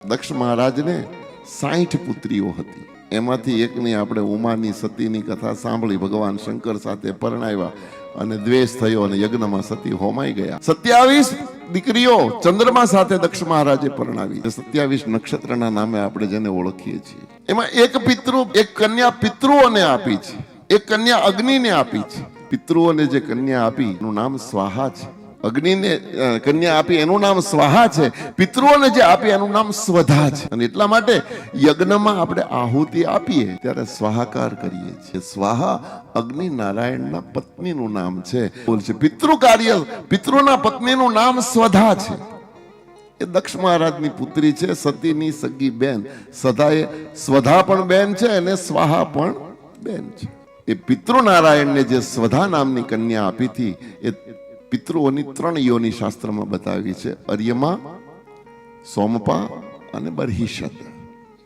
દક્ષ મહારાજને 60 પુત્રીઓ હતી. એમાંથી એકની આપણે ઉમાની સતીની કથા સાંભળી. ભગવાન શંકર સાથે પરણાવ્યા અને દ્વેષ થયો અને યજ્ઞમાં સતી હોમાઈ ગયા. 27 દીકરીઓ ચંદ્રમા સાથે દક્ષ મહારાજે પરણાવી. 27 નક્ષત્રના નામે આપણે જેને ઓળખીએ છીએ. એમાં એક કન્યા પિતૃઓને આપી છે, એક કન્યા અગ્નિને આપી છે. પિતૃઓને જે કન્યા આપી એનું નામ સ્વાહા છે. અગ્નિને કન્યા આપી એનું નામ સ્વાહા છે. પિતૃઓને જે આપી એનું નામ સ્વધા છે. અને એટલા માટે યજ્ઞમાં આપણે આહુતિ આપીએ ત્યારે સ્વાહાકાર કરીએ છીએ. સ્વાહા અગ્નિ નારાયણના પત્નીનું નામ છે. બોલશે પિતૃ કાર્ય, પિતૃના પત્નીનું નામ સ્વધા છે. એ દક્ષ મહારાજની પુત્રી છે, સતીની સગી બેન. સદાએ સ્વધા પણ બેન છે અને સ્વાહા પણ બેન છે. એ પિતૃ નારાયણને જે સ્વધા નામની કન્યા આપી હતી એ પિતૃઓની 3 યોની શાસ્ત્રમાં બતાવી છે: અર્યમા, સોમપા અને બર્હિષદ.